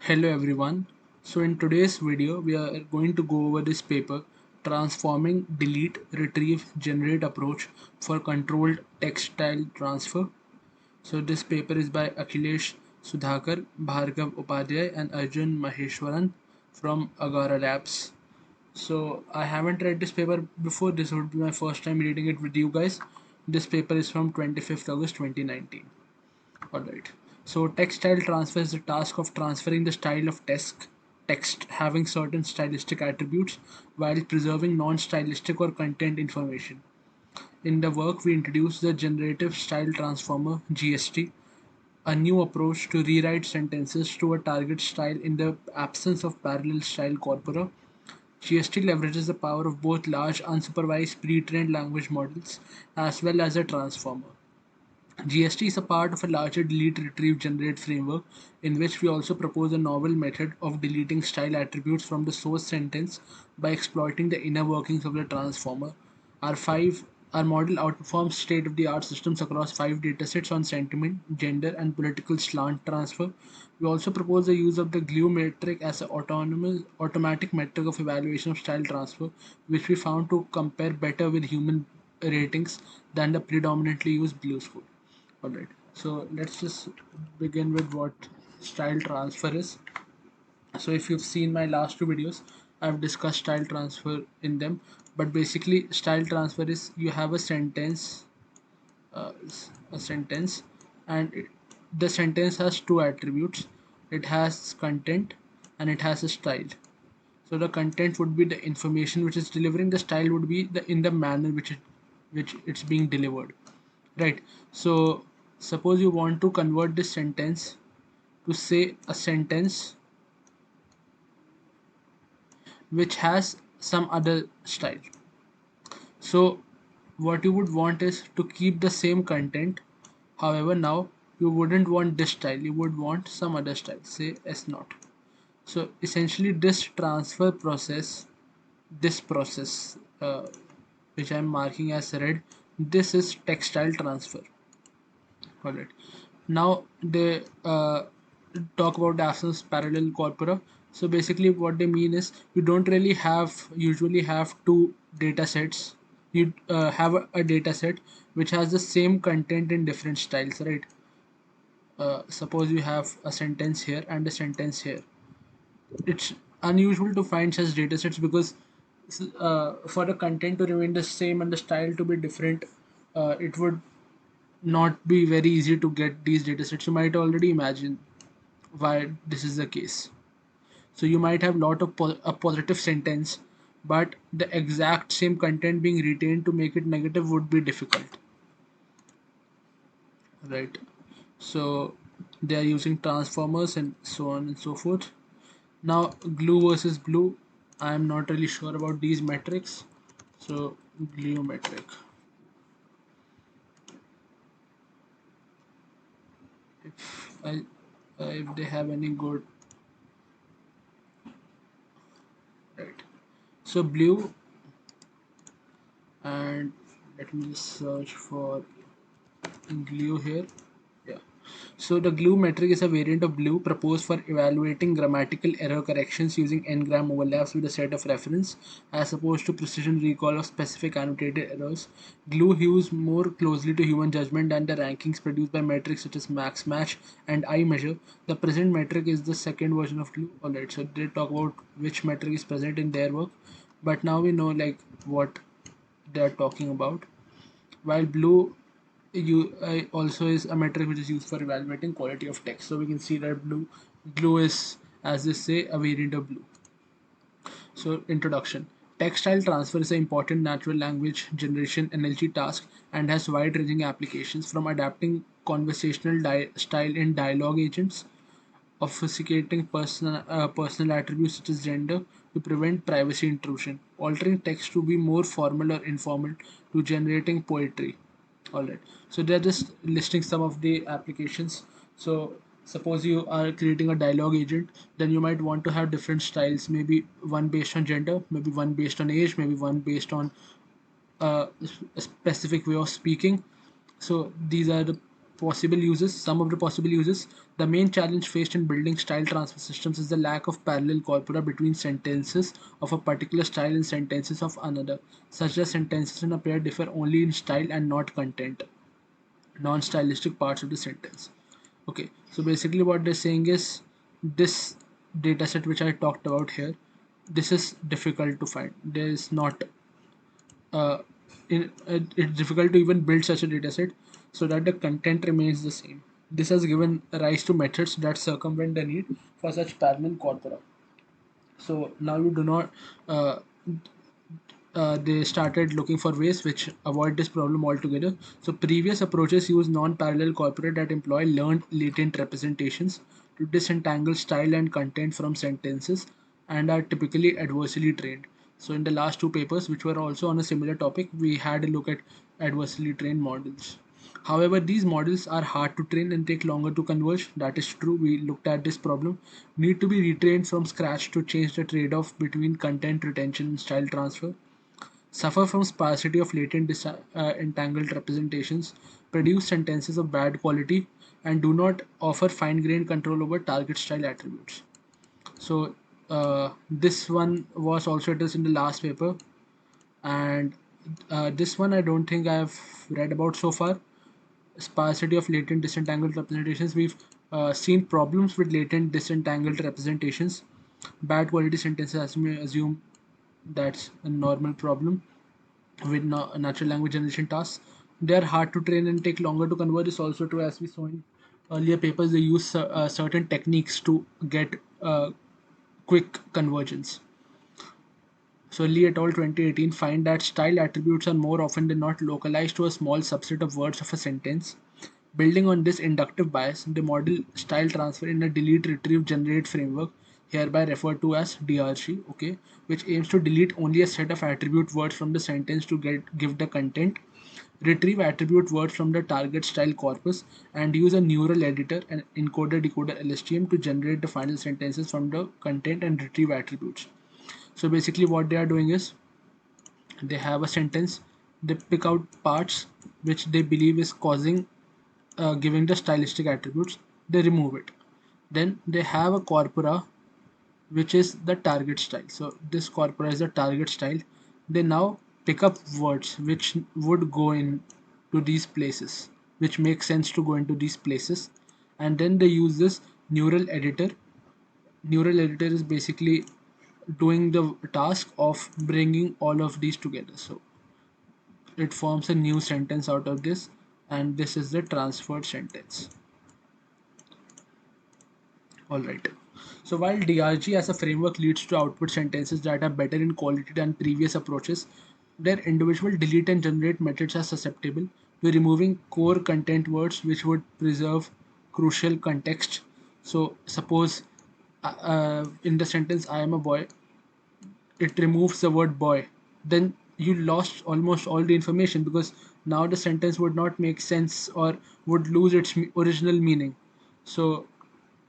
Hello everyone. So in today's video we are going to go over this paper, transforming delete retrieve generate approach for controlled text style transfer. So this paper is by Akhilesh Sudhakar, Bhargav Upadhyay and Arjun Maheshwaran from Agora Labs. So I haven't read this paper before. This would be my first time reading it with you guys. This paper is from 25th August 2019. Alright. So text style transfer is the task of transferring the style of text having certain stylistic attributes while preserving non-stylistic or content information. In the work we introduce the generative style transformer GST, a new approach to rewrite sentences to a target style in the absence of parallel style corpora. GST leverages the power of both large unsupervised pre-trained language models as well as a transformer. GST is a part of a larger delete retrieve generate framework in which we also propose a novel method of deleting style attributes from the source sentence by exploiting the inner workings of the transformer. Our five our model outperforms state-of-the-art systems across five datasets on sentiment, gender, and political slant transfer. We also propose the use of the glue metric as an automatic metric of evaluation of style transfer, which we found to compare better with human ratings than the predominantly used blue score. Alright, so let's just begin with what style transfer is. So if you've seen my last two videos, I've discussed style transfer in them. But basically, style transfer is you have uh, a sentence, and the sentence has two attributes. It has content and it has a style. So the content would be the information which is delivering. The style would be the in the manner which it's being delivered, right? So suppose you want to convert this sentence to say a sentence which has some other style. So what you would want is to keep the same content. However, now you wouldn't want this style, you would want some other style, say S0. So essentially this transfer process, this process which I'm marking as red, this is textile transfer. Alright. Now they talk about the absence parallel corpora. So basically what they mean is you don't really usually have two data sets. You have a data set which has the same content in different styles, right? Suppose you have a sentence here and a sentence here. It's unusual to find such datasets because for the content to remain the same and the style to be different, it would not be very easy to get these datasets. You might already imagine why this is the case. So you might have lot of a positive sentence, but the exact same content being retained to make it negative would be difficult, right? So they are using transformers and so on and so forth. Now glue versus blue, I am not really sure about these metrics. So glue metric, if I if they have any good, right? So blue, and let me just search for glue here. Yeah. So the glue metric is a variant of blue proposed for evaluating grammatical error corrections using n-gram overlaps with a set of reference, as opposed to precision recall of specific annotated errors. Glue hews more closely to human judgment than the rankings produced by metrics such as max match and iMeasure. The present metric is the second version of glue. Alright, so they talk about which metric is present in their work, but now we know like what they are talking about. While blue also is a metric which is used for evaluating quality of text. So we can see that glue is, as they say, a variant of blue. So introduction. Textile transfer is an important natural language generation NLG task and has wide-ranging applications, from adapting conversational style in dialogue agents, obfuscating personal attributes such as gender to prevent privacy intrusion, altering text to be more formal or informal, to generating poetry. Alright, so they're just listing some of the applications. So suppose you are creating a dialogue agent, then you might want to have different styles, maybe one based on gender, maybe one based on age, maybe one based on a specific way of speaking. So these are the some of the possible uses. The main challenge faced in building style transfer systems is the lack of parallel corpora between sentences of a particular style and sentences of another, such that sentences in a pair differ only in style and not content, non-stylistic parts of the sentence. Okay, so basically what they're saying is this dataset which I talked about here, this is difficult to find. There is not uh, it's difficult to even build such a dataset so that the content remains the same. This has given rise to methods that circumvent the need for such parallel corpora. So now you do not they started looking for ways which avoid this problem altogether. So previous approaches use non-parallel corpora that employ learned latent representations to disentangle style and content from sentences and are typically adversely trained. So in the last two papers, which were also on a similar topic, we had a look at adversely trained models. However, these models are hard to train and take longer to converge. That is true. We looked at this problem. Need to be retrained from scratch to change the trade-off between content retention and style transfer, suffer from sparsity of latent entangled representations, produce sentences of bad quality, and do not offer fine-grained control over target style attributes. So this one was also addressed in the last paper, and this one I don't think I've read about so far. Sparsity of latent disentangled representations. We've seen problems with latent disentangled representations. Bad quality sentences, as we assume, that's a normal problem with natural language generation tasks. They are hard to train and take longer to convert. Is also true, as we saw in earlier papers. They use certain techniques to get quick convergence. So Lee et al. 2018 find that style attributes are more often than not localized to a small subset of words of a sentence. Building on this inductive bias, they model style transfer in a delete retrieve generate framework, hereby referred to as DRG, okay, which aims to delete only a set of attribute words from the sentence to give the content, retrieve attribute words from the target style corpus, and use a neural editor and encoder decoder LSTM to generate the final sentences from the content and retrieve attributes. So basically what they are doing is they have a sentence, they pick out parts which they believe is causing giving the stylistic attributes, they remove it. Then they have a corpora which is the target style. So this corpora is the target style. They now pick up words which would go in to these places, which make sense to go into these places, and then they use this neural editor. Neural editor is basically doing the task of bringing all of these together. So it forms a new sentence out of this, and this is the transferred sentence. Alright. So while DRG as a framework leads to output sentences that are better in quality than previous approaches, their individual delete and generate methods are susceptible to removing core content words which would preserve crucial context. So suppose in the sentence I am a boy, it removes the word boy, then you lost almost all the information because now the sentence would not make sense or would lose its original meaning. So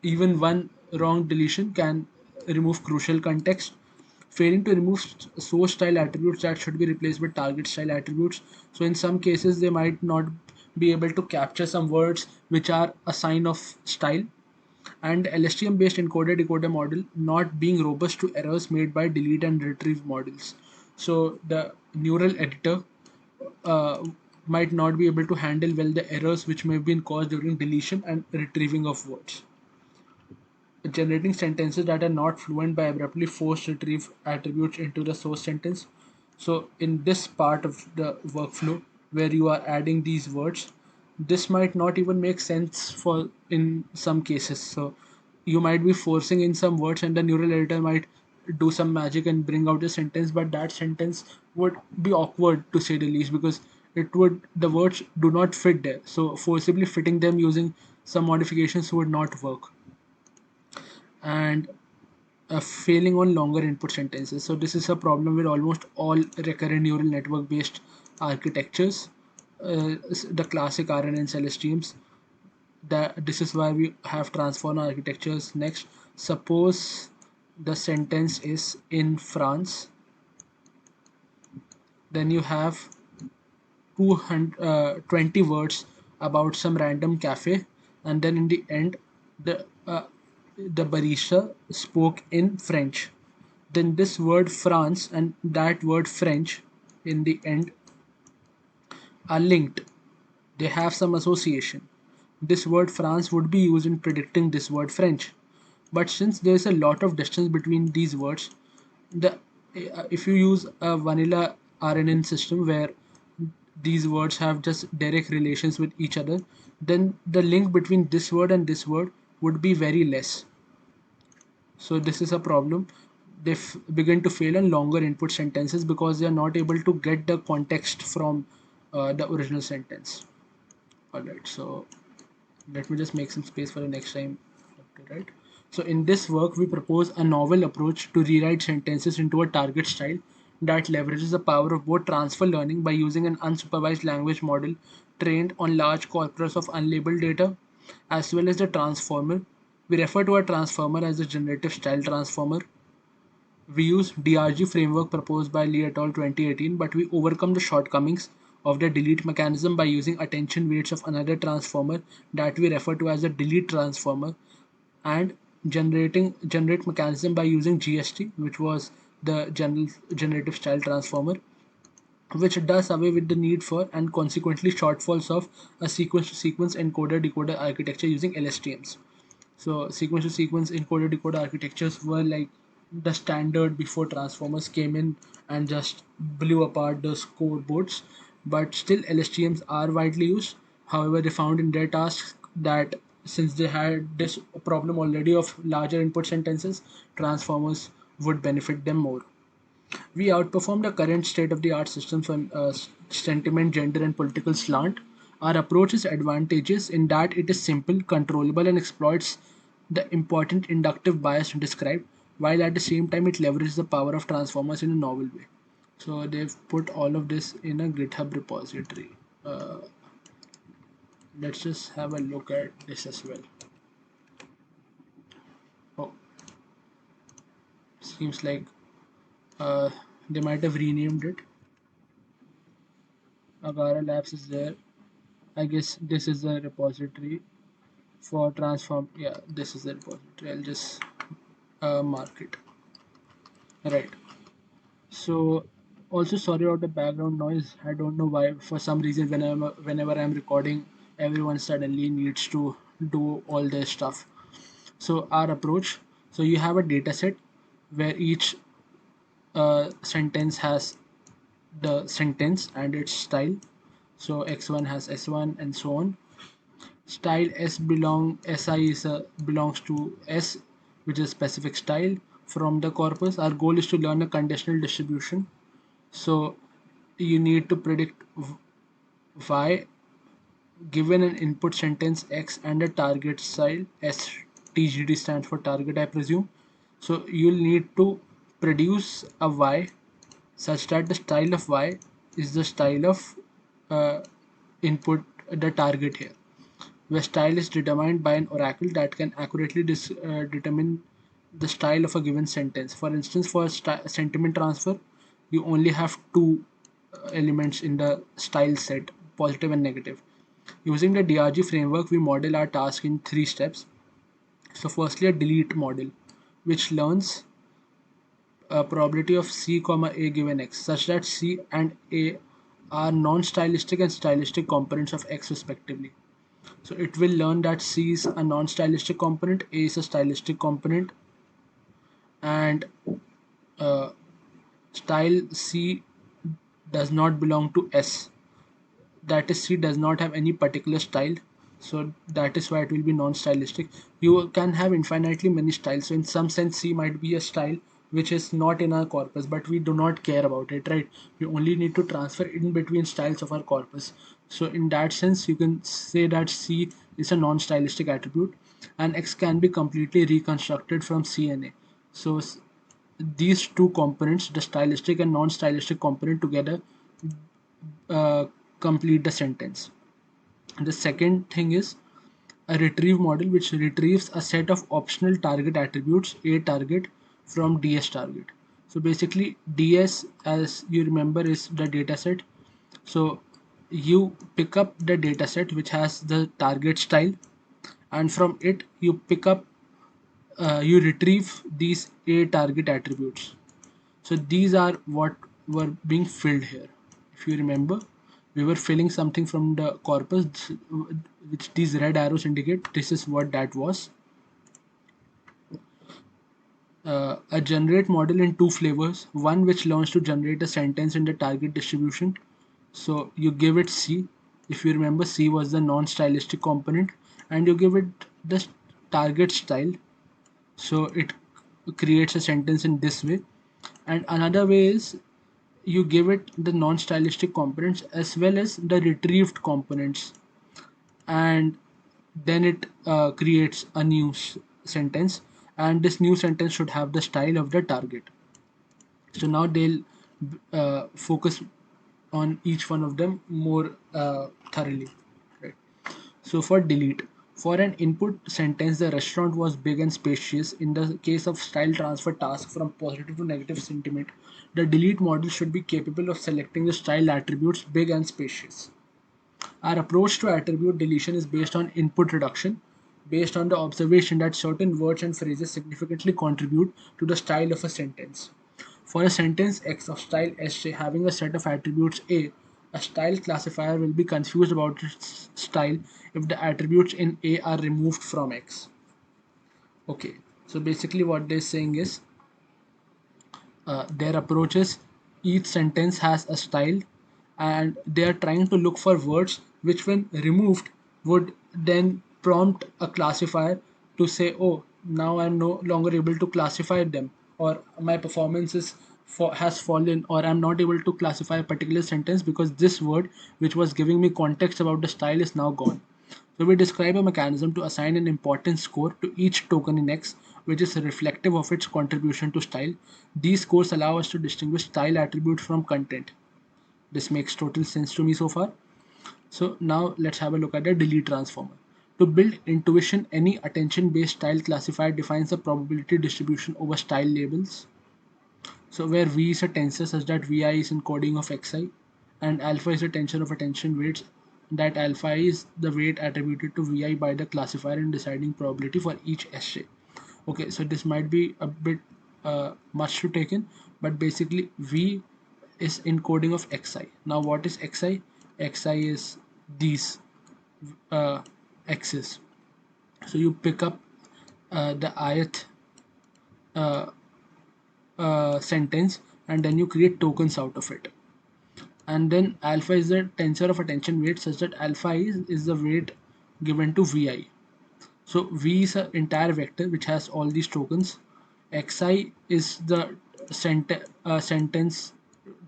even one wrong deletion can remove crucial context. Failing to remove source style attributes that should be replaced with target style attributes. So in some cases they might not be able to capture some words which are a sign of style, and LSTM based encoder decoder model not being robust to errors made by delete and retrieve models. So the neural editor uh, might not be able to handle well the errors which may have been caused during deletion and retrieving of words. Generating sentences that are not fluent by abruptly forced retrieve attributes into the source sentence. So in this part of the workflow where you are adding these words, this might not even make sense for in some cases. So you might be forcing in some words and the neural editor might do some magic and bring out a sentence, but that sentence would be awkward to say the least because the words do not fit there. So forcibly fitting them using some modifications would not work. And failing on longer input sentences. So this is a problem with almost all recurrent neural network based architectures, the classic RNN cell streams. This is why we have transformer architectures. Next, suppose the sentence is in France, then you have 220 words about some random cafe, and then in the end, the barista spoke in French. Then this word France and that word French in the end are linked. They have some association. This word France would be used in predicting this word French. But since there is a lot of distance between these words, the if you use a vanilla RNN system where these words have just direct relations with each other, then the link between this word and this word would be very less. So this is a problem. They begin to fail on longer input sentences because they are not able to get the context from the original sentence. Alright, so let me just make some space for the next time to write. So in this work, we propose a novel approach to rewrite sentences into a target style that leverages the power of both transfer learning by using an unsupervised language model trained on large corpus of unlabeled data, as well as the transformer. We refer to a transformer as the generative style transformer. We use DRG framework proposed by Lee et al. 2018, but we overcome the shortcomings of the delete mechanism by using attention weights of another transformer that we refer to as the delete transformer, and generate mechanism by using GST, which was the general generative style transformer, which does away with the need for and consequently shortfalls of a sequence to sequence encoder decoder architecture using LSTMs. So sequence to sequence encoder decoder architectures were like the standard before transformers came in and just blew apart the scoreboards. But still LSTMs are widely used. However, they found in their tasks that since they had this problem already of larger input sentences, transformers would benefit them more. We outperformed the current state of the art systems on sentiment, gender, and political slant. Our approach is advantageous in that it is simple, controllable, and exploits the important inductive bias described, while at the same time it leverages the power of transformers in a novel way. So they've put all of this in a GitHub repository. Uh, let's just have a look at this as well. Oh, seems like uh, they might have renamed it. Agara Labs is there. I guess this is the repository for transform. Yeah, this is the repository. I'll just mark it. Right. So also sorry about the background noise. I don't know why. For some reason, whenever I'm recording, everyone suddenly needs to do all their stuff. So our approach. So you have a data set where each sentence has the sentence and its style. So x1 has s1 and so on. Style si belongs to s, which is specific style from the corpus. Our goal is to learn a conditional distribution. So you need to predict y given an input sentence x and a target style s. TGD stands for target, I presume. So you'll need to produce a y such that the style of y is the style of uh, input, the target here, where style is determined by an oracle that can accurately determine the style of a given sentence. For instance, for sentiment transfer, you only have two elements in the style set, positive and negative. Using the DRG framework, we model our task in 3 steps. So firstly, a delete model, which learns a probability of C comma A given X, such that C and A are non-stylistic and stylistic components of X respectively. So it will learn that C is a non-stylistic component, A is a stylistic component, and uh, style C does not belong to S. That is, C does not have any particular style, so that is why it will be non-stylistic. You can have infinitely many styles, so in some sense C might be a style which is not in our corpus, but we do not care about it, right? We only need to transfer in between styles of our corpus. So in that sense you can say that C is a non-stylistic attribute, and X can be completely reconstructed from C and A. So these two components, the stylistic and non-stylistic component together, uh, complete the sentence. The second thing is a retrieve model, which retrieves a set of optional target attributes, A target, from DS target. So basically DS, as you remember, is the data set. So you pick up the dataset which has the target style, and from it you pick up you retrieve these A target attributes. So these are what were being filled here. If you remember, we were filling something from the corpus, which these red arrows indicate. This is what that was. A generate model in two flavors. One which learns to generate a sentence in the target distribution. So you give it C. If you remember, C was the non-stylistic component, and you give it the target style. So it creates a sentence in this way. And another way is you give it the non-stylistic components as well as the retrieved components, and then it creates a new sentence, and this new sentence should have the style of the target. So now they'll focus on each one of them more thoroughly, right? So for delete, for an input sentence, the restaurant was big and spacious. In the case of style transfer task from positive to negative sentiment, the delete model should be capable of selecting the style attributes big and spacious. Our approach to attribute deletion is based on input reduction, based on the observation that certain words and phrases significantly contribute to the style of a sentence. For a sentence X of style SJ having a set of attributes a style classifier will be confused about its style if the attributes in A are removed from X. Okay, so basically what they're saying is their approaches, each sentence has a style, and they are trying to look for words which when removed would then prompt a classifier to say, oh, now I'm no longer able to classify them, or my performance has fallen, or I'm not able to classify a particular sentence because this word which was giving me context about the style is now gone. So we describe a mechanism to assign an importance score to each token in X, which is reflective of its contribution to style. These scores allow us to distinguish style attributes from content. This makes total sense to me so far. So now let's have a look at the delete transformer. To build intuition, any attention-based style classifier defines a probability distribution over style labels. So where V is a tensor such that Vi is encoding of Xi, and alpha is a tensor of attention weights, that alpha is the weight attributed to Vi by the classifier in deciding probability for each Sj. Okay, so this might be a bit much to take in, but basically V is encoding of Xi. Now what is Xi? Xi is these uh, X's. So you pick up the ith uh, sentence, and then you create tokens out of it. And then alpha is the tensor of attention weight such that alpha is the weight given to Vi. So V is an entire vector which has all these tokens. Xi is the sentence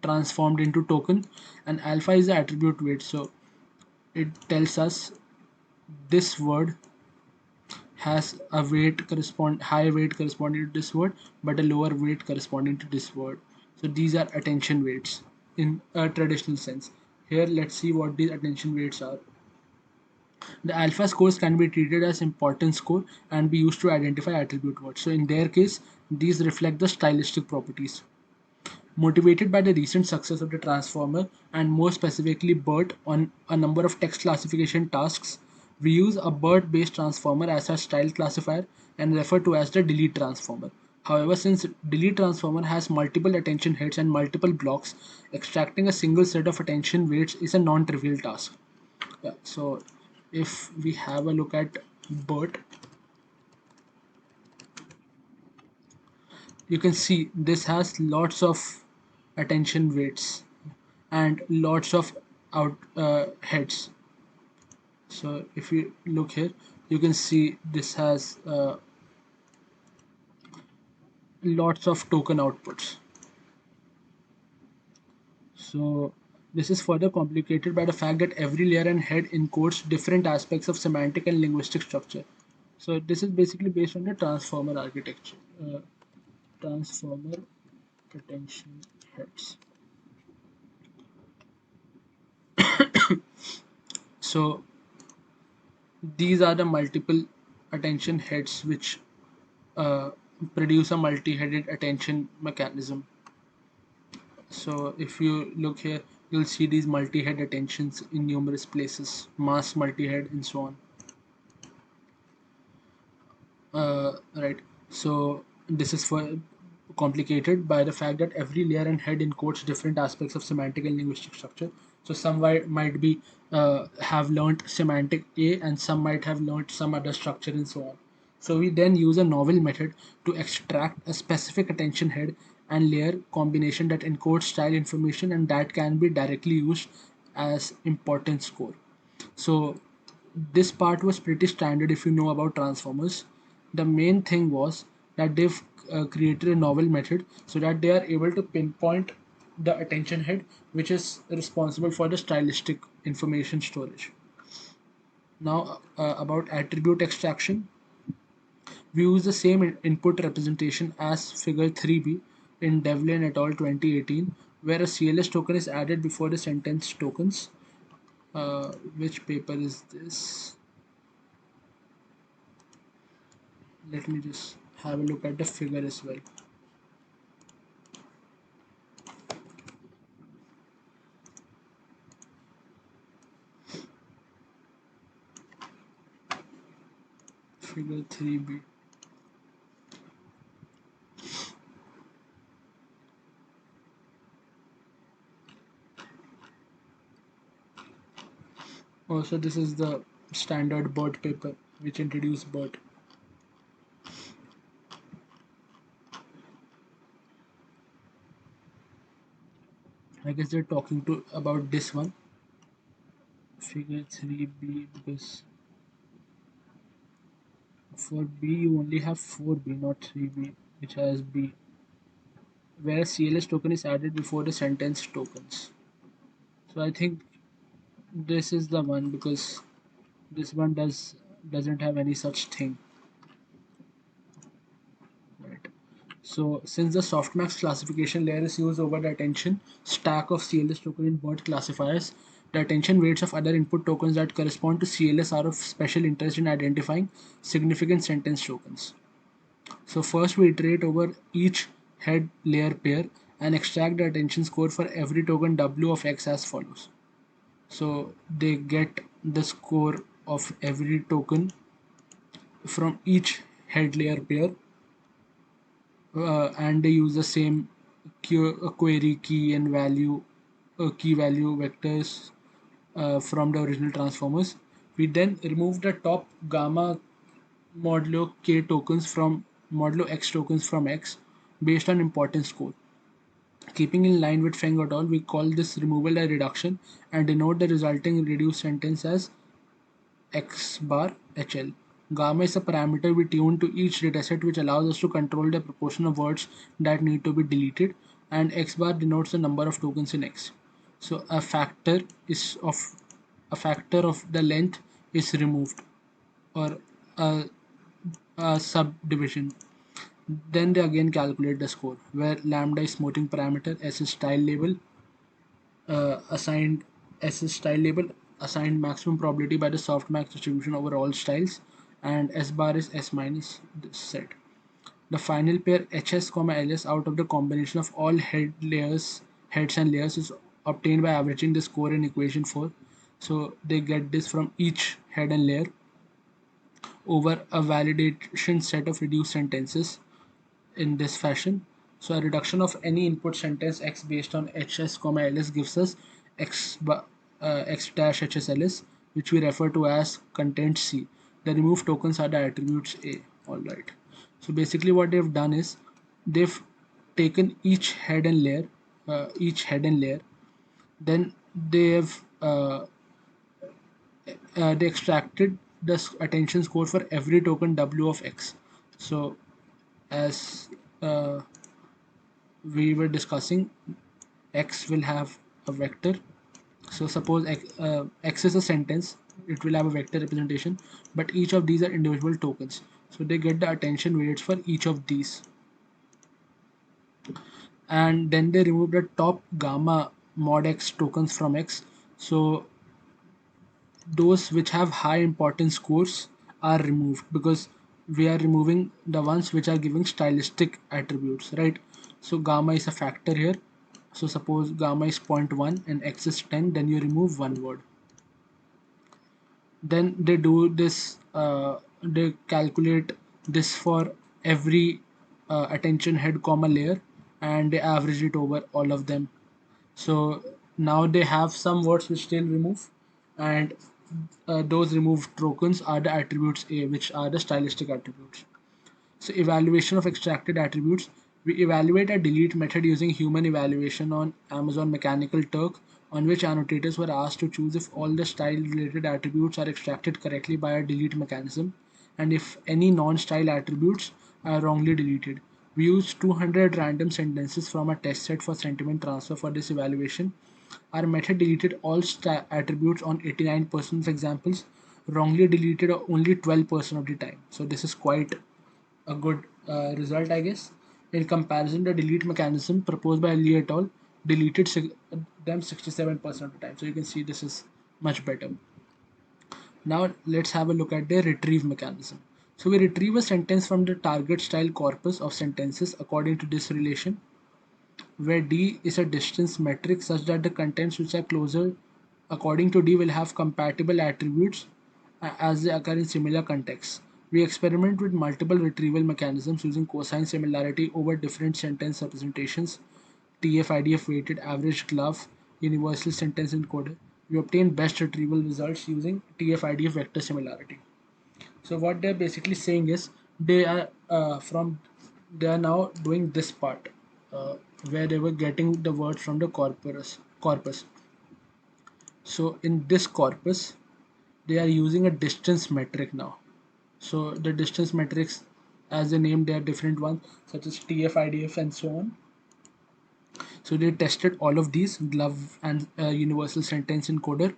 transformed into token, and alpha is the attribute weight. So it tells us this word has a high weight corresponding to this word, but a lower weight corresponding to this word. So these are attention weights in a traditional sense. Here let's see what these attention weights are. The alpha scores can be treated as importance score and be used to identify attribute words. So in their case, these reflect the stylistic properties. Motivated by the recent success of the transformer, and more specifically BERT on a number of text classification tasks, we use a BERT based transformer as our style classifier and refer to as the delete transformer. However, since delete transformer has multiple attention heads and multiple blocks, extracting a single set of attention weights is a non-trivial task. Yeah, so if we have a look at BERT, you can see this has lots of attention weights and lots of out heads. So if you look here, you can see this has lots of token outputs. So this is further complicated by the fact that every layer and head encodes different aspects of semantic and linguistic structure. So this is basically based on the transformer architecture. Transformer attention heads. So these are the multiple attention heads which uh, produce a multi-headed attention mechanism. So if you look here, you'll see these multi-head attentions in numerous places, mass multi-head and so on. Right. So this is for complicated by the fact that every layer and head encodes different aspects of semantic and linguistic structure. So some might be have learnt semantic A, and some might have learnt some other structure and so on. So we then use a novel method to extract a specific attention head and layer combination that encodes style information, and that can be directly used as importance score. So this part was pretty standard if you know about transformers. The main thing was that they've created a novel method so that they are able to pinpoint the attention head, which is responsible for the stylistic information storage. Now about attribute extraction, we use the same input representation as figure 3b in Devlin et al. 2018, where a CLS token is added before the sentence tokens. Which paper is this? Let me just have a look at the figure as well. Figure 3b. Also, this is the standard BERT paper which introduced BERT. I guess they're talking to about this one, figure 3b, because for B you only have 4b, not 3b, which has B, where CLS token is added before the sentence tokens. So I think this is the one, because this one doesn't have any such thing. Right. So since the softmax classification layer is used over the attention stack of CLS token in BERT classifiers, the attention weights of other input tokens that correspond to CLS are of special interest in identifying significant sentence tokens. So first we iterate over each head layer pair and extract the attention score for every token W of X as follows. So they get the score of every token from each head layer pair, and they use the same query key and value key value vectors from the original transformers. We then remove the top gamma modulo k tokens from modulo x tokens from X based on importance score. Keeping in line with Feng et al., we call this removal a reduction and denote the resulting reduced sentence as X bar HL. Gamma is a parameter we tune to each dataset which allows us to control the proportion of words that need to be deleted, and X bar denotes the number of tokens in X. So a factor of the length is removed, or a, a subdivision. Then they again calculate the score, where lambda is smoothing parameter, S is style label, assigned S is style label assigned maximum probability by the softmax distribution over all styles, and S bar is S minus this set. The final pair HS, LS out of the combination of all heads and layers is obtained by averaging the score in equation 4. So they get this from each head and layer over a validation set of reduced sentences in this fashion. So a reduction of any input sentence X based on HS, LS gives us X dash HSLS, which we refer to as content C. The removed tokens are the attributes A. Alright. So basically what they've done is they've taken each head and layer, then they extracted the attention score for every token W of X. So as uh, we were discussing, X will have a vector. So suppose X is a sentence, it will have a vector representation, but each of these are individual tokens. So they get the attention weights for each of these. And then they remove the top gamma mod X tokens from X. So those which have high importance scores are removed, because we are removing the ones which are giving stylistic attributes, right? So gamma is a factor here, So suppose gamma is 0.1 and x is 10, then you remove one word. Then they do this, they calculate this for every attention head comma layer, and they average it over all of them. So now they have some words which they'll remove, and those removed tokens are the attributes A, which are the stylistic attributes. So evaluation of extracted attributes. We evaluate a delete method using human evaluation on Amazon Mechanical Turk, on which annotators were asked to choose if all the style related attributes are extracted correctly by a delete mechanism, and if any non-style attributes are wrongly deleted. We used 200 random sentences from a test set for sentiment transfer for this evaluation. Our method deleted all attributes on 89% of examples, wrongly deleted only 12% of the time. So this is quite a good result, I guess. In comparison, the delete mechanism proposed by Lee et al. Deleted them 67% of the time. So you can see this is much better. Now let's have a look at the retrieve mechanism. So we retrieve a sentence from the target style corpus of sentences according to this relation, where D is a distance metric such that the contents which are closer according to D will have compatible attributes as they occur in similar contexts. We experiment with multiple retrieval mechanisms using cosine similarity over different sentence representations, TF-IDF weighted average glove, universal sentence encoder. We obtain best retrieval results using TF-IDF vector similarity. So what they're basically saying is they are they are now doing this part, uh, where they were getting the words from the corpus. So in this corpus, they are using a distance metric now. So the distance metrics, as they name, they are different ones such as TF, IDF, and so on. So they tested all of these glove and universal sentence encoder.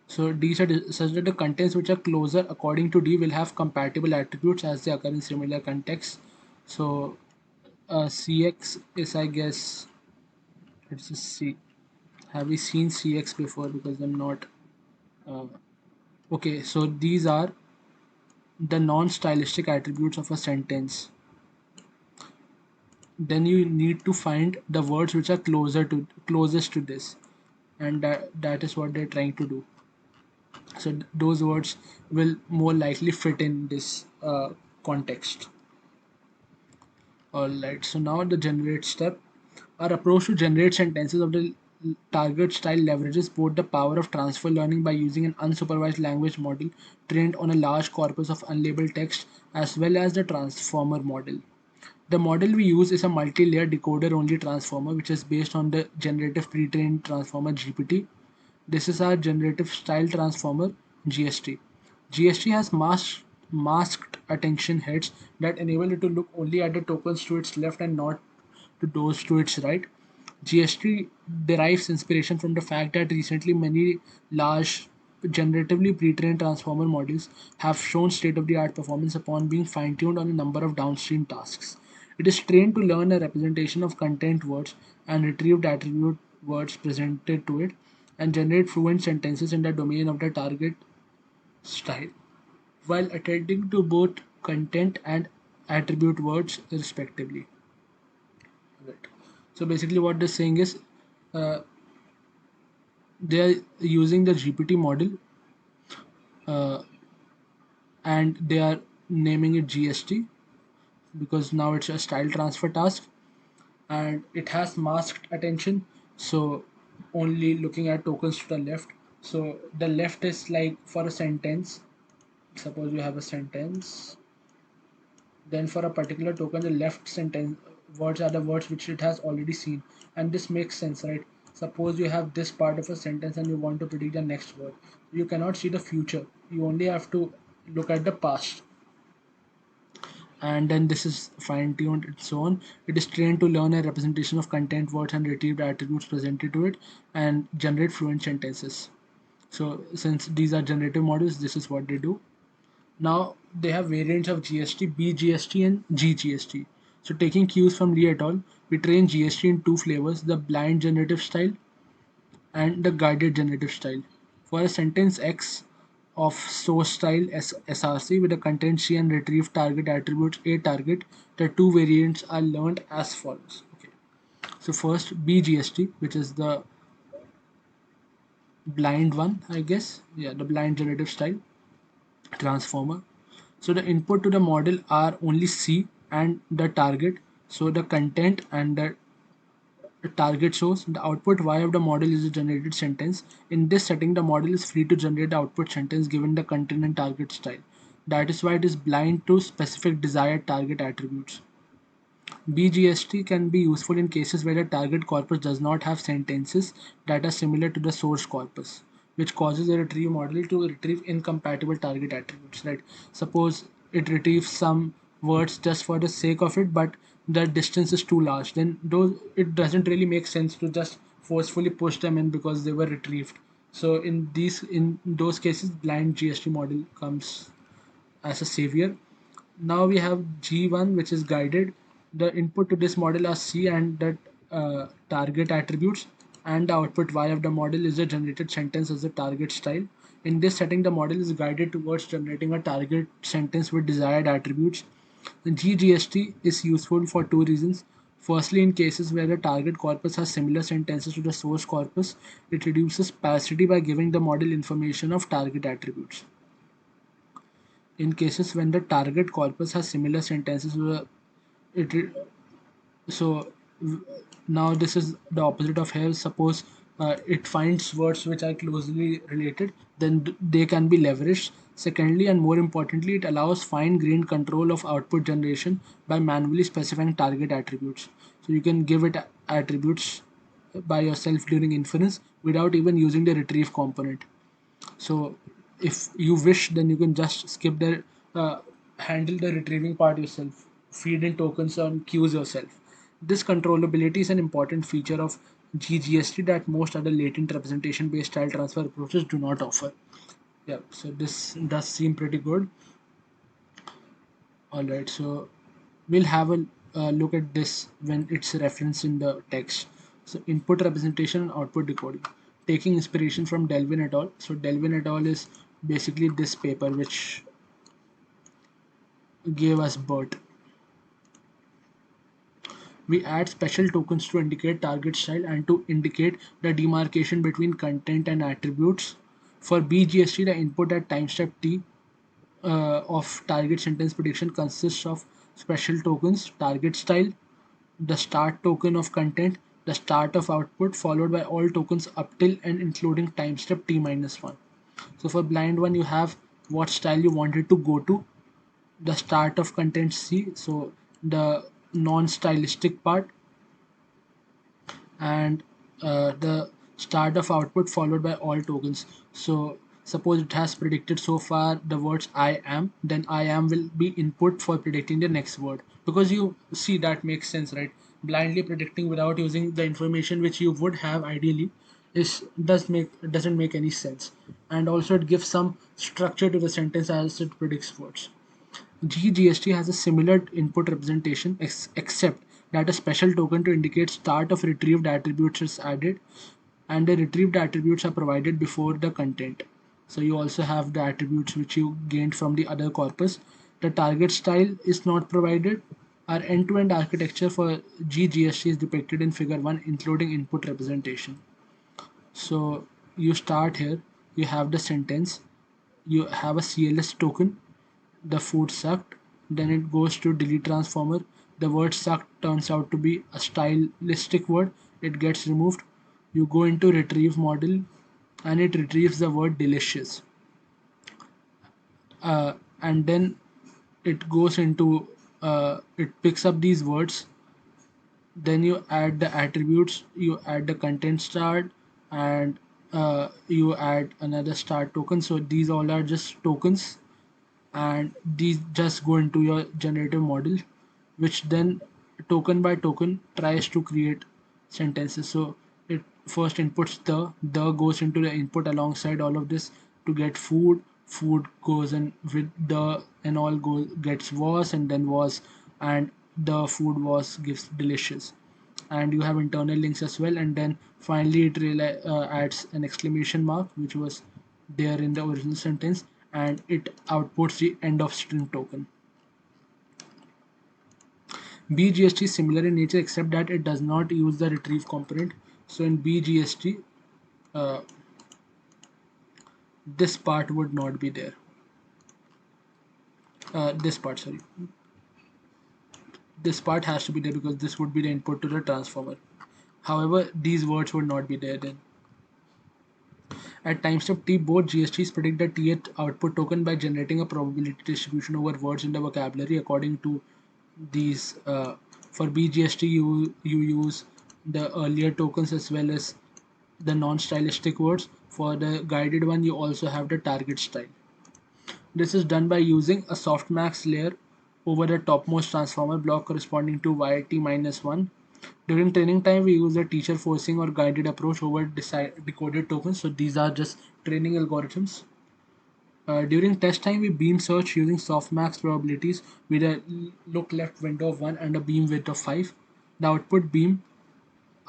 So these are such that the contents which are closer according to D will have compatible attributes as they occur in similar contexts. So CX is, I guess, let's just see. Have we seen CX before? Because I'm not. Uh, okay, so these are the non-stylistic attributes of a sentence. Then you need to find the words which are closest to this, and that is what they're trying to do. So those words will more likely fit in this context. Alright, so now the generate step. Our approach to generate sentences of the target style leverages both the power of transfer learning by using an unsupervised language model trained on a large corpus of unlabeled text, as well as the transformer model. The model we use is a multi-layer decoder-only transformer, which is based on the generative pre-trained transformer GPT. This is our generative style transformer GST. GST has masked attention heads that enable it to look only at the tokens to its left and not to those to its right. GST derives inspiration from the fact that recently many large generatively pre-trained transformer models have shown state-of-the-art performance upon being fine-tuned on a number of downstream tasks. It is trained to learn a representation of content words and retrieved attribute words presented to it, and generate fluent sentences in the domain of the target style, while attending to both content and attribute words respectively. Right. So basically what they're saying is, uh, they are using the GPT model, uh, and they are naming it GST because now it's a style transfer task, and it has masked attention, so only looking at tokens to the left. So the left is like for a sentence. Suppose you have a sentence, then for a particular token the left sentence words are the words which it has already seen, and this makes sense, right? Suppose you have this part of a sentence and you want to predict the next word. You cannot see the future, you only have to look at the past, and then this is fine-tuned and so on. It is trained to learn a representation of content words and retrieved attributes presented to it and generate fluent sentences. So since these are generative models, this is what they do. Now they have variants of GST, BGST and GGST. So taking cues from Lee et al., we train GST in two flavors, the blind generative style and the guided generative style. For a sentence X of source style SRC with a content C and retrieved target attributes A target, the two variants are learned as follows. Okay. So first BGST, which is the blind one, I guess. Yeah, the blind generative style transformer. So the input to the model are only C and the target. So the content and the target source. The output Y of the model is a generated sentence. In this setting, the model is free to generate the output sentence given the content and target style. That is why it is blind to specific desired target attributes. BGST can be useful in cases where the target corpus does not have sentences that are similar to the source corpus, which causes the retrieve model to retrieve incompatible target attributes. Right? Suppose it retrieves some words just for the sake of it, but the distance is too large. Then those it doesn't really make sense to just forcefully push them in because they were retrieved. So in those cases, blind GST model comes as a savior. Now we have G1, which is guided. The input to this model are C and the target attributes, and the output Y of the model is a generated sentence as the target style. In this setting, the model is guided towards generating a target sentence with desired attributes. The GGST is useful for two reasons. Firstly, in cases where the target corpus has similar sentences to the source corpus, it reduces sparsity by giving the model information of target attributes. In cases when the target corpus has similar sentences to the it so now this is the opposite of here. Suppose it finds words which are closely related, then they can be leveraged. Secondly, and more importantly, it allows fine-grained control of output generation by manually specifying target attributes. So you can give it attributes by yourself during inference without even using the retrieve component. So if you wish, then you can just skip the handle the retrieving part yourself, feed in tokens on queues yourself. This controllability is an important feature of GGST that most other latent representation based style transfer approaches do not offer. Yeah, so this does seem pretty good. All right, so we'll have a look at this when it's referenced in the text. So input representation and output decoding. Taking inspiration from Delvin et al. So Delvin et al. Is basically this paper which gave us BERT. We add special tokens to indicate target style and to indicate the demarcation between content and attributes. For BGST, the input at time step t of target sentence prediction consists of special tokens, target style, the start token of content, the start of output, followed by all tokens up till and including time step t minus 1. So for blind one, you have what style you wanted to go to, the start of content C, so the non-stylistic part, and the start of output followed by all tokens. So suppose it has predicted so far the words I am, then I am will be input for predicting the next word, because you see that makes sense, right? Blindly predicting without using the information which you would have ideally is doesn't make any sense. And also it gives some structure to the sentence as it predicts words. GGST has a similar input representation except that a special token to indicate start of retrieved attributes is added, and the retrieved attributes are provided before the content. So you also have the attributes which you gained from the other corpus. The target style is not provided. Our end-to-end architecture for GGST is depicted in figure 1 including input representation. So you start here, you have the sentence, you have a CLS token, the food sucked, then it goes to delete transformer. The word sucked turns out to be a stylistic word, it gets removed. You go into retrieve model and it retrieves the word delicious. And then it goes into it picks up these words, then you add the attributes, you add the content start, and you add another start token. So these all are just tokens, and these just go into your generative model, which then token by token tries to create sentences. So it first inputs the goes into the input alongside all of this to get food goes in with the and all gets was, and then was, and the food was gives delicious. And you have internal links as well, and then finally it really adds an exclamation mark which was there in the original sentence, and it outputs the end of string token. BGST is similar in nature except that it does not use the retrieve component. So in BGST, uh, this part would not be there. This part, sorry. This part has to be there because this would be the input to the transformer. However, these words would not be there then. At timestamp T, both GSTs predict the Tth output token by generating a probability distribution over words in the vocabulary according to these. For BGST, you use the earlier tokens as well as the non-stylistic words. For the guided one, you also have the target style. This is done by using a softmax layer over the topmost transformer block corresponding to YT-1. During training time, we use a teacher forcing or guided approach over decoded tokens. So these are just training algorithms. During test time, we beam search using softmax probabilities with a look left window of 1 and a beam width of 5. The output beam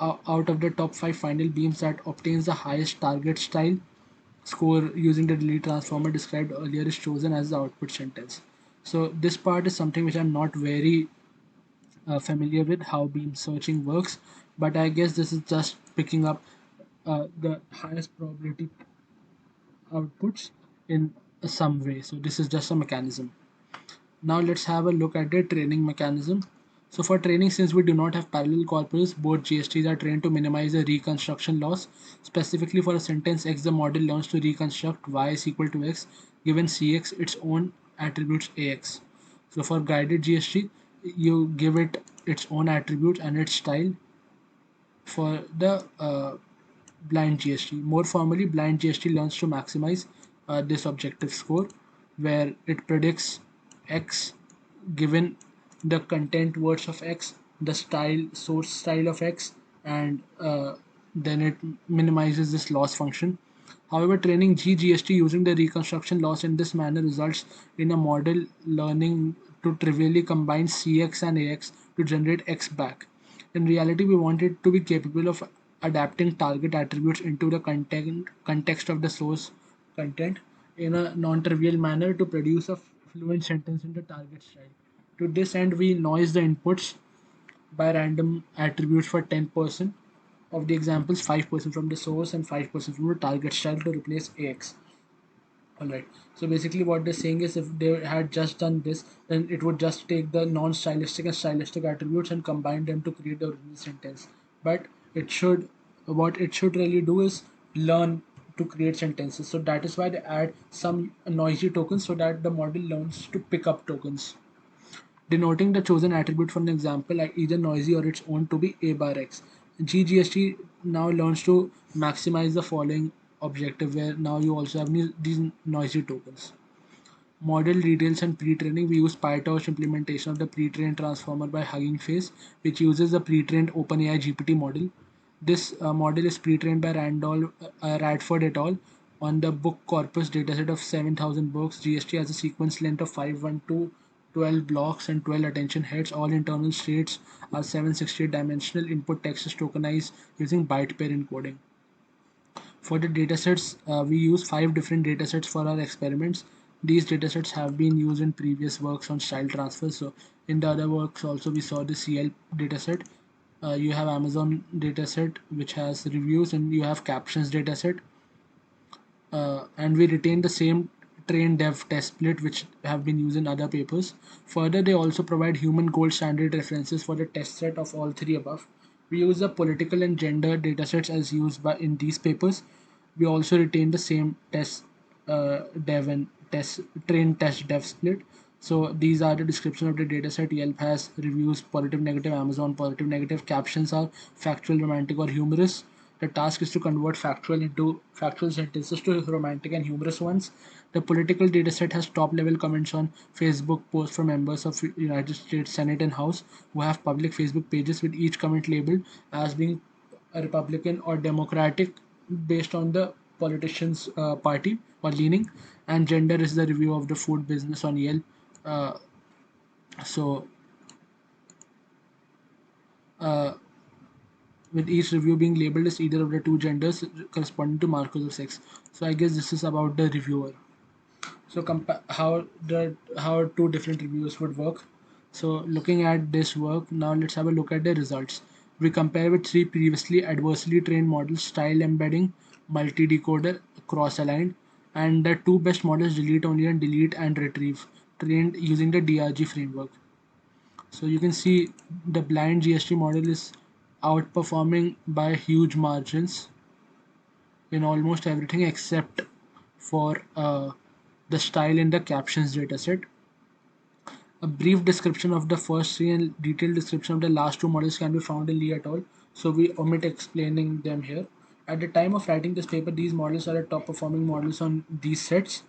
out of the top 5 final beams that obtains the highest target style score using the delete transformer described earlier is chosen as the output sentence. So this part is something which I'm not very familiar with how beam searching works, but I guess this is just picking up the highest probability outputs in some way. So this is just a mechanism. Now let's have a look at the training mechanism. So for training, since we do not have parallel corpus, both GSTs are trained to minimize the reconstruction loss. Specifically for a sentence X, the model learns to reconstruct Y is equal to X, given CX its own attributes AX. So for guided GST, you give it its own attributes and its style. For the blind GST, more formally, blind GST learns to maximize this objective score, where it predicts X given the content words of X, the style source style of X, and then it minimizes this loss function. However, training GGST using the reconstruction loss in this manner results in a model learning to trivially combine CX and AX to generate X back. In reality, we want it to be capable of adapting target attributes into the context of the source content in a non-trivial manner to produce a fluent sentence in the target style. To this end, we noise the inputs by random attributes for 10% of the examples, 5% from the source and 5% from the target style to replace AX. Alright, so basically what they're saying is if they had just done this, then it would just take the non-stylistic and stylistic attributes and combine them to create the original sentence. But what it should really do is learn to create sentences. So that is why they add some noisy tokens so that the model learns to pick up tokens, denoting the chosen attribute from the example like either noisy or its own to be a bar x. GGST now learns to maximize the following objective, where now you also have these noisy tokens. Model details and pre-training. We use PyTorch implementation of the pre-trained transformer by Hugging Face, which uses the pre-trained OpenAI GPT model. This model is pre-trained by Radford et al. On the book corpus dataset of 7,000 books. GST has a sequence length of 512, 12 blocks and 12 attention heads. All internal states are 768 dimensional. Input text is tokenized using byte pair encoding. For the datasets, we use 5 different datasets for our experiments. These datasets have been used in previous works on style transfer. So in the other works also we saw the CL dataset. You have Amazon dataset which has reviews, and you have captions dataset. And we retain the same train dev test split which have been used in other papers. Further, they also provide human gold standard references for the test set of all three above. We use the political and gender datasets as used in these papers. We also retain the same test dev and test train test dev split. So these are the description of the dataset. Yelp has reviews positive, negative, Amazon positive, negative. Captions are factual, romantic, or humorous. The task is to convert factual sentences to romantic and humorous ones. The political dataset has top level comments on Facebook posts from members of United States Senate and House who have public Facebook pages, with each comment labeled as being a Republican or Democratic based on the politician's party or leaning. And gender is the review of the food business on Yelp. Uh, so uh, with each review being labeled as either of the two genders corresponding to markers of sex. So I guess this is about the reviewer. So how two different reviews would work. So looking at this work, now let's have a look at the results. We compare with three previously adversely trained models: style embedding, multi-decoder, cross-aligned, and the two best models, delete only and delete and retrieve, trained using the DRG framework. So you can see the blind GST model is outperforming by huge margins in almost everything except for the style in the captions dataset. A brief description of the first three and detailed description of the last two models can be found in Lee et al. So we omit explaining them here. At the time of writing this paper, these models are the top performing models on these sets.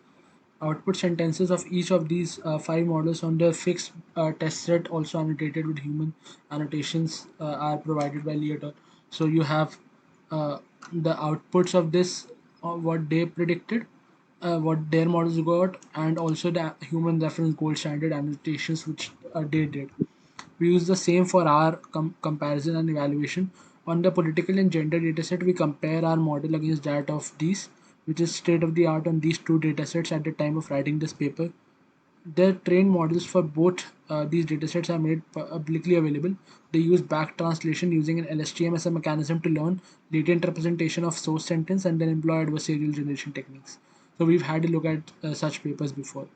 Output sentences of each of these five models on the fixed test set, also annotated with human annotations, are provided by Lee et al. So you have uh, the outputs of this, what they predicted, what their models got, and also the human reference gold standard annotations which they did. We use the same for our comparison and evaluation. On the political and gender dataset, we compare our model against that of these, which is state of the art on these two datasets at the time of writing this paper. The trained models for both these datasets are made publicly available. They use back translation using an LSTM as a mechanism to learn latent representation of source sentence and then employ adversarial generation techniques. So we've had a look at such papers before.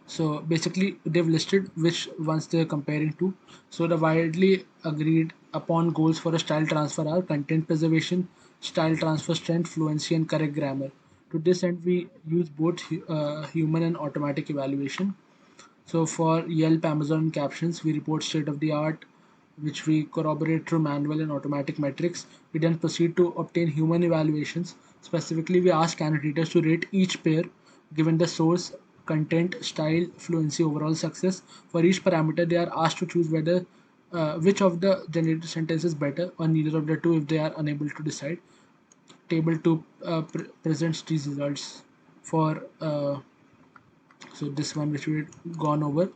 So basically, they've listed which ones they're comparing to. So the widely agreed upon goals for a style transfer are content preservation, style transfer strength, fluency, and correct grammar. To this end, we use both human and automatic evaluation. So for Yelp, Amazon captions, we report state of the art, which we corroborate through manual and automatic metrics. We then proceed to obtain human evaluations. Specifically, we ask annotators to rate each pair given the source, content, style, fluency, overall success. For each parameter, they are asked to choose whether which of the generated sentence is better or neither of the two if they are unable to decide. Table 2 presents these results for so this one which we've gone over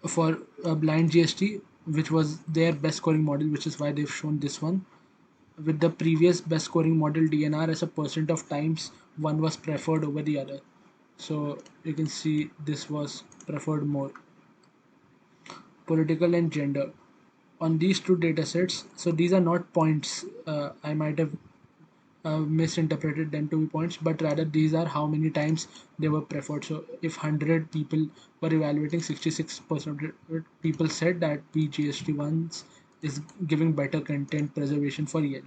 for a blind GST, which was their best scoring model, which is why they've shown this one. With the previous best scoring model DNR, as a percent of times, one was preferred over the other. So you can see this was preferred more. Political and gender. On these two datasets, so these are not points. I might have misinterpreted them to be points, but rather these are how many times they were preferred. So if 100 people were evaluating, 66% of people said that PGST ones is giving better content preservation for Yelp.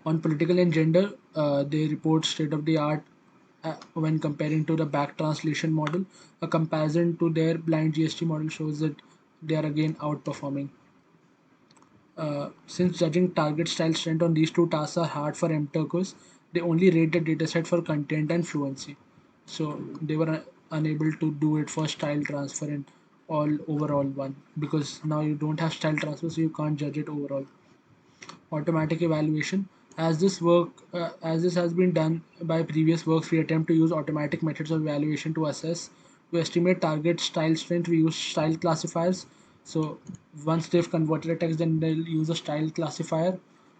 On political and gender, they report state of the art when comparing to the back translation model. A comparison to their blind GST model shows that they are again outperforming. Since judging target style strength on these two tasks are hard for MTurkers, they only rate the dataset for content and fluency. So they were unable to do it for style transfer and all overall one, because now you don't have style transfer, so you can't judge it overall. Automatic evaluation. As this has been done by previous works, we attempt to use automatic methods of evaluation to assess. To estimate target style strength, we use style classifiers. So once they've converted a text, then they'll use a style classifier,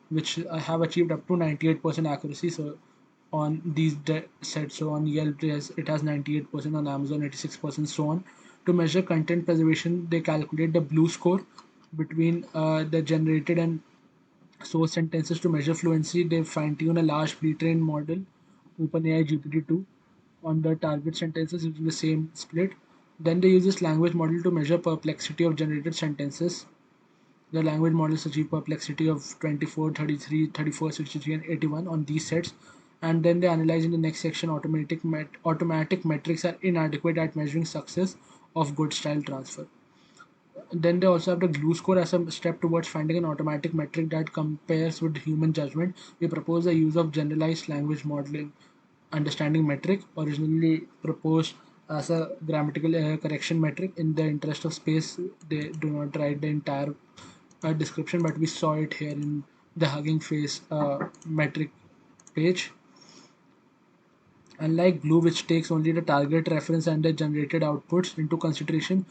which I have achieved up to 98% accuracy. So on these sets, so on Yelp it has 98%, on Amazon 86%, so on. To measure content preservation, they calculate the blue score between the generated and source sentences. To measure fluency, they fine-tune a large pre-trained model, OpenAI GPT-2, on the target sentences using the same split. Then they use this language model to measure perplexity of generated sentences. The language models achieve perplexity of 24, 33, 34, 63, and 81 on these sets. And then they analyze in the next section automatic metrics are inadequate at measuring success of good style transfer. Then they also have the glue score as a step towards finding an automatic metric that compares with human judgment. We propose the use of generalized language modeling understanding metric, originally proposed as a grammatical error correction metric. In the interest of space, they do not write the entire description, but we saw it here in the Hugging Face metric page. Unlike Glue, which takes only the target reference and the generated outputs into consideration,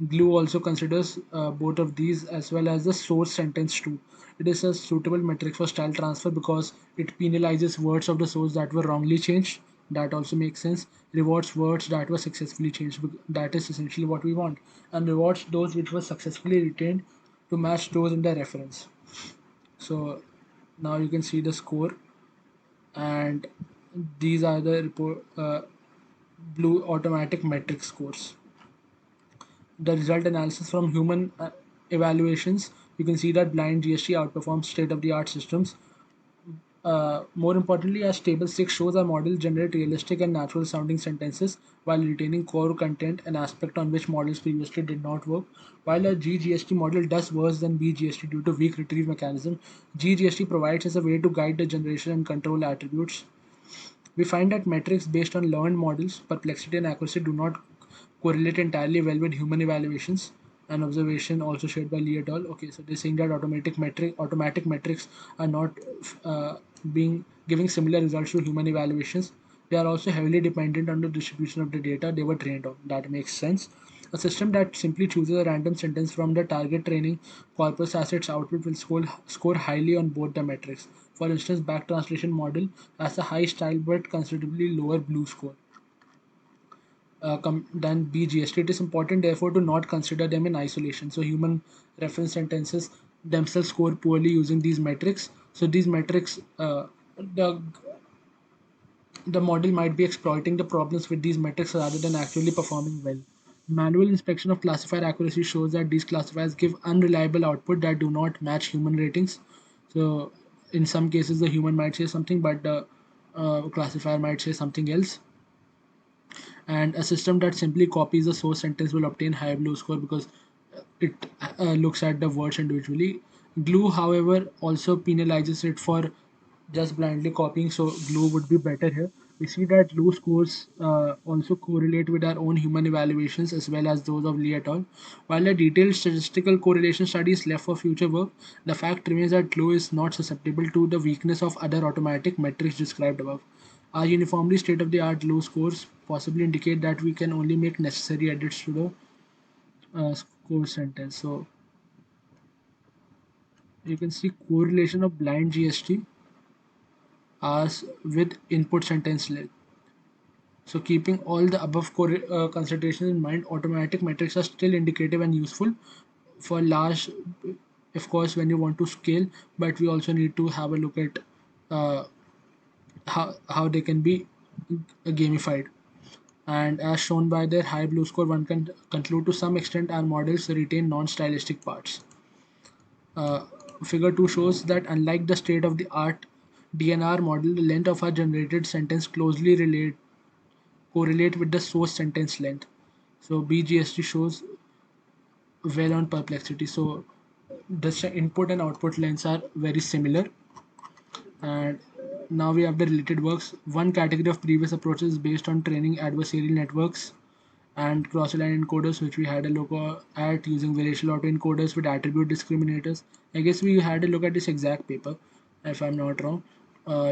Glue also considers both of these as well as the source sentence too. It is a suitable metric for style transfer because it penalizes words of the source that were wrongly changed. That also makes sense. Rewards words that were successfully changed. That is essentially what we want. And rewards those which were successfully retained to match those in the reference. So now you can see the score, and these are the blue automatic metric scores. The result analysis from human evaluations, you can see that blind GST outperforms state-of-the-art systems. More importantly, as Table 6 shows, our model generate realistic and natural sounding sentences while retaining core content, an aspect on which models previously did not work. While a GGST model does worse than BGST due to weak retrieve mechanism, GGST provides us a way to guide the generation and control attributes. We find that metrics based on learned models, perplexity and accuracy, do not correlate entirely well with human evaluations. An observation also shared by Lee et al. Okay, so they're saying that automatic metrics are not uh, being giving similar results to human evaluations. They are also heavily dependent on the distribution of the data they were trained on. That makes sense. A system that simply chooses a random sentence from the target training corpus as its output will score highly on both the metrics. For instance, back translation model has a high style but considerably lower blue score than BGST. It is important, therefore, to not consider them in isolation. So, human reference sentences themselves score poorly using these metrics. So, these metrics, the model might be exploiting the problems with these metrics rather than actually performing well. Manual inspection of classifier accuracy shows that these classifiers give unreliable output that do not match human ratings. So, in some cases, the human might say something, but the classifier might say something else. And a system that simply copies the source sentence will obtain high blue score because it looks at the words individually. Glue, however, also penalizes it for just blindly copying, so glue would be better here. We see that glue scores also correlate with our own human evaluations as well as those of Lee et al. While a detailed statistical correlation study is left for future work, the fact remains that glue is not susceptible to the weakness of other automatic metrics described above. Our uniformly state-of-the-art glue scores possibly indicate that we can only make necessary edits to the score sentence. So you can see correlation of blind GST as with input sentence length. So keeping all the above considerations in mind, automatic metrics are still indicative and useful for large, of course, when you want to scale, but we also need to have a look at uh, how they can be gamified. And as shown by their high blue score, one can conclude to some extent our models retain non-stylistic parts. Uh, Figure 2 shows that unlike the state-of-the-art DNR model, the length of our generated sentence closely correlate with the source sentence length. So BGST shows well on perplexity. So the input and output lengths are very similar. And now we have the related works. One category of previous approaches is based on training adversarial networks and cross-line encoders, which we had a look at using variational autoencoders with attribute discriminators. I guess we had a look at this exact paper, if I'm not wrong.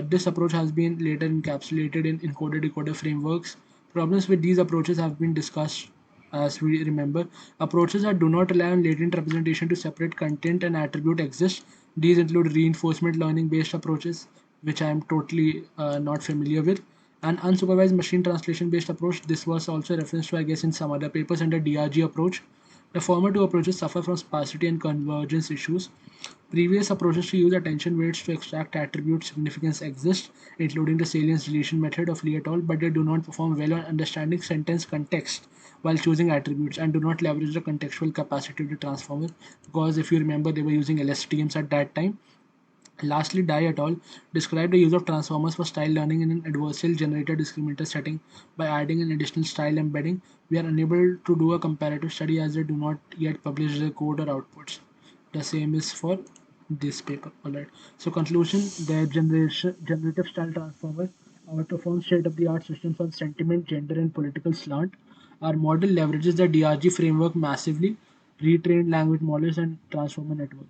This approach has been later encapsulated in encoder-decoder frameworks. Problems with these approaches have been discussed as we remember. Approaches that do not rely on latent representation to separate content and attribute exist. These include reinforcement learning based approaches, which I am totally not familiar with, and unsupervised machine translation based approach. This was also referenced to, I guess, in some other papers under DRG approach. The former two approaches suffer from sparsity and convergence issues. Previous approaches to use attention weights to extract attribute significance exist, including the salience deletion method of Lee et al., but they do not perform well on understanding sentence context while choosing attributes and do not leverage the contextual capacity of the transformer, because if you remember, they were using LSTMs at that time. Lastly, Dye et al. Described the use of transformers for style learning in an adversarial generator discriminator setting by adding an additional style embedding. We are unable to do a comparative study as they do not yet publish their code or outputs. The same is for this paper. Alright. So conclusion: the generative style transformer outperforms state-of-the-art systems on sentiment, gender, and political slant. Our model leverages the DRG framework massively, retrained language models, and transformer network.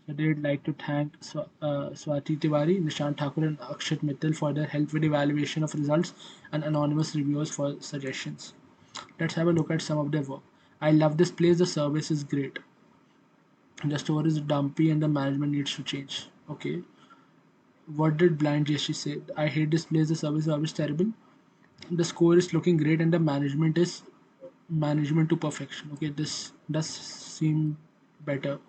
So they'd like to thank Swati Tiwari, Nishant Thakur, and Akshat Mittal for their help with evaluation of results and anonymous reviewers for suggestions. Let's have a look at some of their work. I love this place, the service is great. The store is dumpy and the management needs to change. Okay. What did Blind JC say? I hate this place, the service is always terrible. The score is looking great and the management is management to perfection. Okay, this does seem better.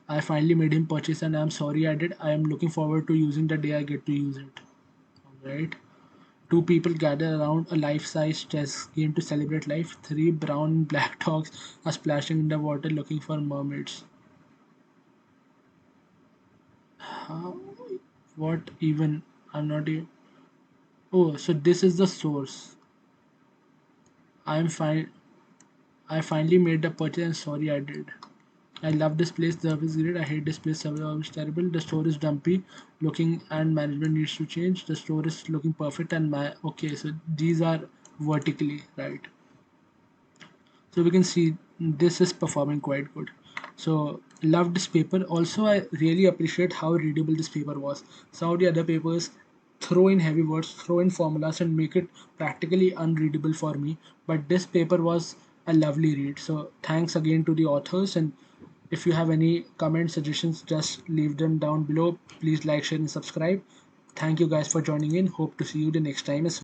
I finally made him purchase and I'm sorry I did. I am looking forward to using the day I get to use it. Alright. Two people gather around a life-size chess game to celebrate life. Three brown and black dogs are splashing in the water looking for mermaids. How? What even? I'm not even. Oh, so this is the source. I'm fine. I finally made the purchase and sorry I did. I love this place, the service is great. I hate this place, service is terrible. The store is dumpy looking and management needs to change. The store is looking perfect and okay, so these are vertically right. So we can see this is performing quite good. So love this paper. Also, I really appreciate how readable this paper was. Some of the other papers throw in heavy words, throw in formulas, and make it practically unreadable for me. But this paper was a lovely read. So thanks again to the authors. And if you have any comments, suggestions, just leave them down below. Please like, share, and subscribe. Thank you guys for joining in. Hope to see you the next time as well.